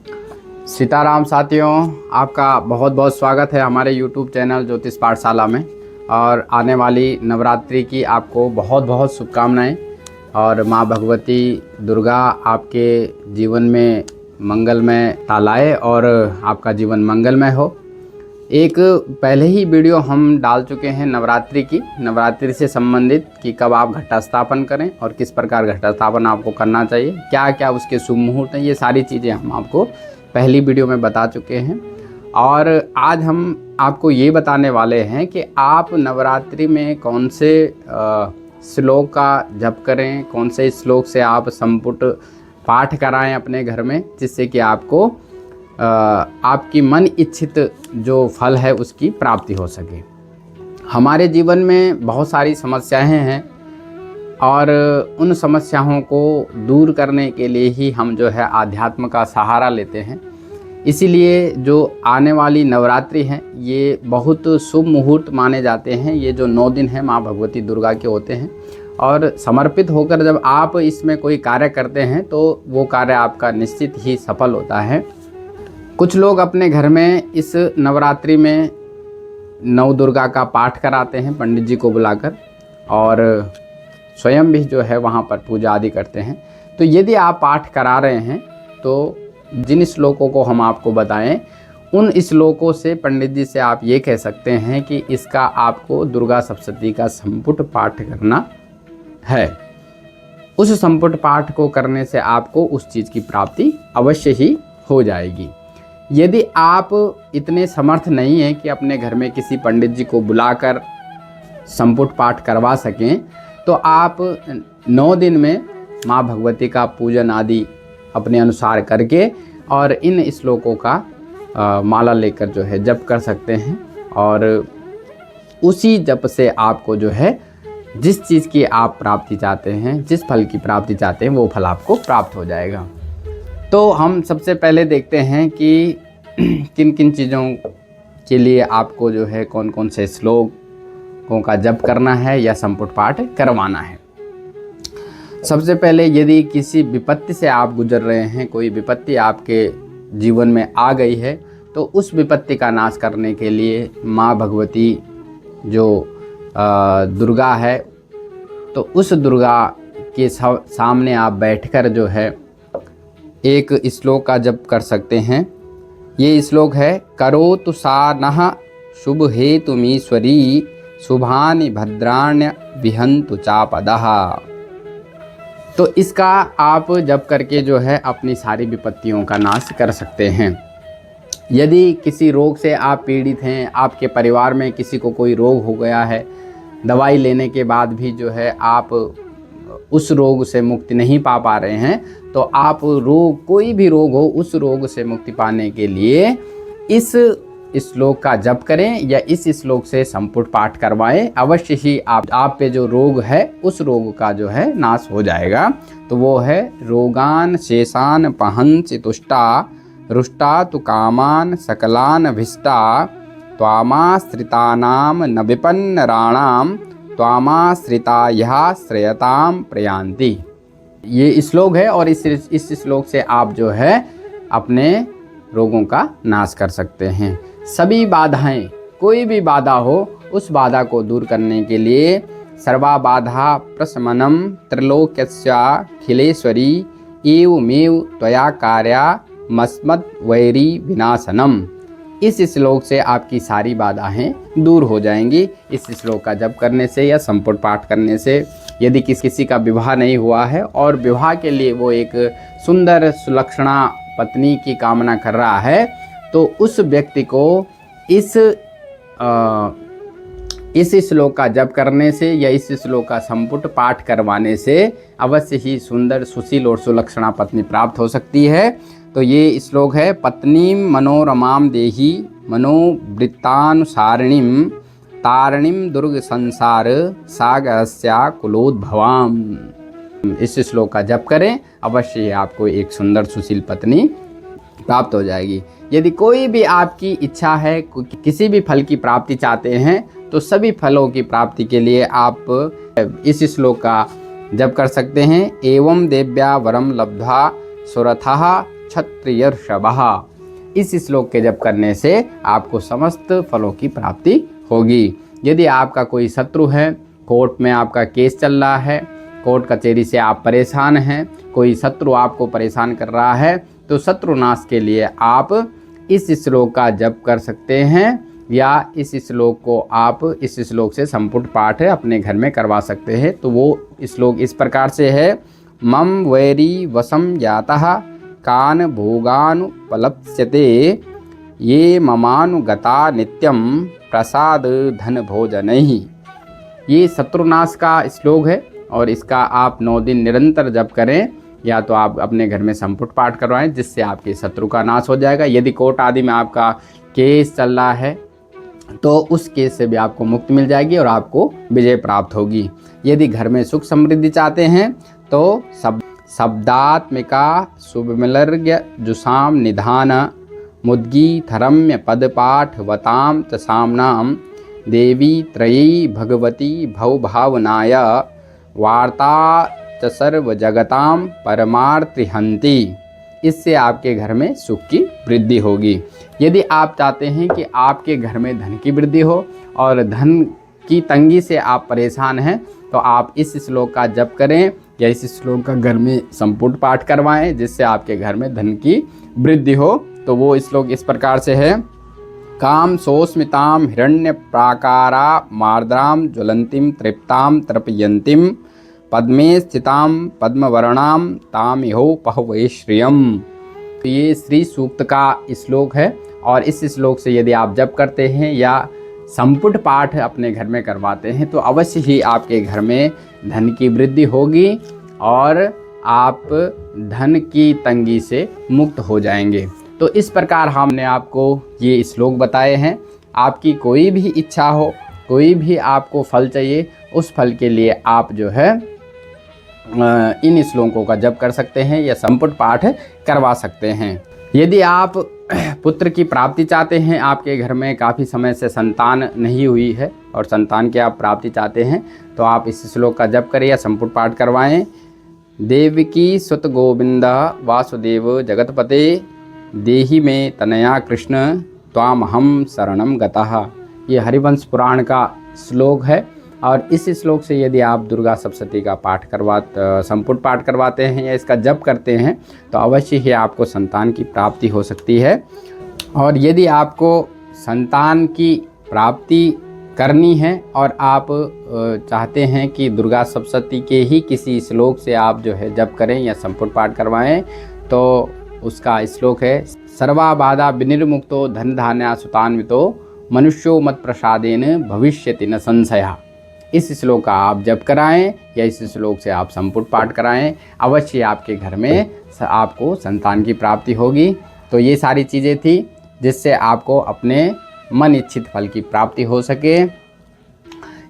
सीताराम साथियों, आपका बहुत बहुत स्वागत है हमारे YouTube चैनल ज्योतिष पाठशाला में। और आने वाली नवरात्रि की आपको बहुत बहुत शुभकामनाएं और माँ भगवती दुर्गा आपके जीवन में मंगलमय लाए और आपका जीवन मंगलमय हो। एक पहले ही वीडियो हम डाल चुके हैं नवरात्रि से संबंधित कि कब आप घटा स्थापन करें और किस प्रकार घटा स्थापन आपको करना चाहिए, क्या क्या उसके शुभ मुहूर्त हैं, ये सारी चीज़ें हम आपको पहली वीडियो में बता चुके हैं। और आज हम आपको ये बताने वाले हैं कि आप नवरात्रि में कौन से श्लोक का जप करें, कौन से श्लोक से आप संपुट पाठ कराएं अपने घर में, जिससे कि आपको आपकी मन इच्छित जो फल है उसकी प्राप्ति हो सके। हमारे जीवन में बहुत सारी समस्याएं हैं और उन समस्याओं को दूर करने के लिए ही हम जो है आध्यात्म का सहारा लेते हैं। इसीलिए जो आने वाली नवरात्रि हैं ये बहुत शुभ मुहूर्त माने जाते हैं। ये जो 9 दिन हैं माँ भगवती दुर्गा के होते हैं और समर्पित होकर जब आप इसमें कोई कार्य करते हैं तो वो कार्य आपका निश्चित ही सफल होता है। कुछ लोग अपने घर में इस नवरात्रि में नव दुर्गा का पाठ कराते हैं पंडित जी को बुलाकर, और स्वयं भी जो है वहाँ पर पूजा आदि करते हैं। तो यदि आप पाठ करा रहे हैं तो जिन श्लोकों को हम आपको बताएं उन श्लोकों से पंडित जी से आप ये कह सकते हैं कि इसका आपको दुर्गा सप्तशती का संपुट पाठ करना है। उस संपुट पाठ को करने से आपको उस चीज़ की प्राप्ति अवश्य ही हो जाएगी। यदि आप इतने समर्थ नहीं हैं कि अपने घर में किसी पंडित जी को बुलाकर संपुट पाठ करवा सकें, तो आप 9 दिन में माँ भगवती का पूजन आदि अपने अनुसार करके और इन श्लोकों का माला लेकर जो है जप कर सकते हैं। और उसी जप से आपको जो है जिस चीज़ की आप प्राप्ति चाहते हैं, जिस फल की प्राप्ति चाहते हैं, वो फल आपको प्राप्त हो जाएगा। तो हम सबसे पहले देखते हैं कि किन किन चीज़ों के लिए आपको जो है कौन कौन से श्लोकों का जप करना है या संपुट पाठ करवाना है। सबसे पहले यदि किसी विपत्ति से आप गुजर रहे हैं, कोई विपत्ति आपके जीवन में आ गई है, तो उस विपत्ति का नाश करने के लिए माँ भगवती जो दुर्गा है, तो उस दुर्गा के सामने आप बैठकर जो है एक श्लोक का जप कर सकते हैं। ये श्लोक है, करोतु सा नः शुभ हेतुमीश्वरी शुभानि भद्राण्य विहंतु चापदः। तो इसका आप जप करके जो है अपनी सारी विपत्तियों का नाश कर सकते हैं। यदि किसी रोग से आप पीड़ित हैं, आपके परिवार में किसी को कोई रोग हो गया है, दवाई लेने के बाद भी जो है आप उस रोग से मुक्ति नहीं पा रहे हैं, तो आप कोई भी रोग हो उस रोग से मुक्ति पाने के लिए इस श्लोक का जप करें या इस श्लोक से संपुट पाठ करवाएं। अवश्य ही आप पे जो रोग है उस रोग का जो है नाश हो जाएगा। तो वो है, रोगान शेषान पहंसि तुष्टा रुष्टा तु कामान सकलान भिष्टा त्वामाश्रितानाम न विपन्नराणाम त्वामाश्रितायाः श्रेयताम प्रयान्ति। ये श्लोक है और इस श्लोक से आप जो है अपने रोगों का नाश कर सकते हैं। सभी बाधाएं, कोई भी बाधा हो, उस बाधा को दूर करने के लिए सर्वा बाधा प्रशमनम त्रैलोक्यस्याखिलेश्वरी एवमेव त्वया कार्या मस्मत् वैरी विनाशनम। इस श्लोक से आपकी सारी बाधाएं दूर हो जाएंगी। इस श्लोक का जप करने से या संपुट पाठ करने से यदि किसी का विवाह नहीं हुआ है और विवाह के लिए वो एक सुंदर सुलक्षणा पत्नी की कामना कर रहा है, तो उस व्यक्ति को इस श्लोक का जप करने से या इस श्लोक का संपुट पाठ करवाने से अवश्य ही सुंदर सुशील और सुलक्षणा पत्नी प्राप्त हो सकती है। तो ये श्लोक है, पत्नीम मनोरमाम देही मनोवृत्तानुसारिणीम तारिणीम दुर्ग संसार सागरस्या कुलोद्भवाम। इस श्लोक का जप करें, अवश्य ही आपको एक सुंदर सुशील पत्नी प्राप्त हो जाएगी। यदि कोई भी आपकी इच्छा है, किसी भी फल की प्राप्ति चाहते हैं, तो सभी फलों की प्राप्ति के लिए आप इस श्लोक का जप कर सकते हैं। एवं देव्या वरम लब्ध्वा सुरथः क्षत्रियर्षभः। इस श्लोक के जप करने से आपको समस्त फलों की प्राप्ति होगी। यदि आपका कोई शत्रु है, कोर्ट में आपका केस चल रहा है, कोर्ट कचहरी से आप परेशान हैं, कोई शत्रु आपको परेशान कर रहा है, तो शत्रुनाश के लिए आप इस श्लोक का जप कर सकते हैं, या इस श्लोक को आप इस श्लोक से संपुट पाठ अपने घर में करवा सकते हैं। तो वो श्लोक इस प्रकार से है, मम वैरी वशम जातः कान भोगानुपलप्स्यते ये ममानुगता नित्यम प्रसाद धन भोजनैः। ये शत्रुनाश का श्लोक है और इसका आप 9 दिन निरंतर जप करें, या तो आप अपने घर में संपुट पाठ करवाएं जिससे आपके शत्रु का नाश हो जाएगा। यदि कोर्ट आदि में आपका केस चल रहा है तो उस केस से भी आपको मुक्ति मिल जाएगी और आपको विजय प्राप्त होगी। यदि घर में सुख समृद्धि चाहते हैं तो शब्दात्मिका सुविमलर्ग्य जुषाम निधान मुद्गी थरम्य पदपाठ वताम च सामनाम देवी त्रयी भगवती भवभावनाय वार्ता च सर्व जगताम परमार्थिहंति। इससे आपके घर में सुख की वृद्धि होगी। यदि आप चाहते हैं कि आपके घर में धन की वृद्धि हो और धन की तंगी से आप परेशान हैं, तो आप इस श्लोक का जप करें या इस श्लोक का घर में संपुट पाठ करवाएं जिससे आपके घर में धन की वृद्धि हो। तो वो श्लोक इस प्रकार से है, काम सोस्मिताम हिरण्य प्राकारा मार्द्राम ज्वलंतीम तृप्ताम तर्पयंतीम पद्मे स्थिताम पद्मवर्णाम तामिहो पहवे श्रियम। तो ये श्री सूक्त का श्लोक है और इस श्लोक से यदि आप जप करते हैं या संपुट पाठ अपने घर में करवाते हैं तो अवश्य ही आपके घर में धन की वृद्धि होगी और आप धन की तंगी से मुक्त हो जाएंगे। तो इस प्रकार हमने आपको ये श्लोक बताए हैं। आपकी कोई भी इच्छा हो, कोई भी आपको फल चाहिए, उस फल के लिए आप जो है इन श्लोकों का जप कर सकते हैं या संपुट पाठ करवा सकते हैं। यदि आप पुत्र की प्राप्ति चाहते हैं, आपके घर में काफ़ी समय से संतान नहीं हुई है और संतान की आप प्राप्ति चाहते हैं, तो आप इस श्लोक का जप करें या संपुट पाठ करवाएं। देवकी सुत गोविंद वासुदेव जगतपते देहि में तनया कृष्ण त्वामहम शरणम गतः। ये हरिवंश पुराण का श्लोक है और इस श्लोक से यदि आप दुर्गा सप्तशती का संपुट पाठ करवाते हैं या इसका जप करते हैं तो अवश्य ही आपको संतान की प्राप्ति हो सकती है। और यदि आपको संतान की प्राप्ति करनी है और आप चाहते हैं कि दुर्गा सप्तशती के ही किसी श्लोक से आप जो है जप करें या संपुट पाठ करवाएं, तो उसका श्लोक है, सर्वा बाधा विनिर्मुक्तो धन धान्या सुतान्वितो मनुष्यो मत प्रसादेन भविष्यति न संशया। इस श्लोक का आप जप कराएं या इस श्लोक से आप संपुट पाठ कराएं, अवश्य आपके घर में आपको संतान की प्राप्ति होगी। तो ये सारी चीज़ें थी जिससे आपको अपने मन इच्छित फल की प्राप्ति हो सके।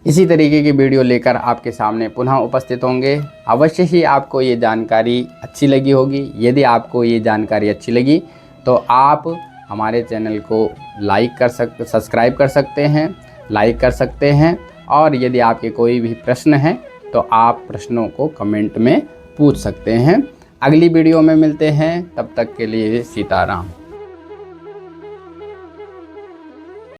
इसी तरीके की वीडियो लेकर आपके सामने पुनः उपस्थित होंगे। अवश्य ही आपको ये जानकारी अच्छी लगी होगी। यदि आपको ये जानकारी अच्छी लगी तो आप हमारे चैनल को सब्सक्राइब कर सकते हैं, लाइक कर सकते हैं। और यदि आपके कोई भी प्रश्न हैं तो आप प्रश्नों को कमेंट में पूछ सकते हैं। अगली वीडियो में मिलते हैं, तब तक के लिए सीताराम।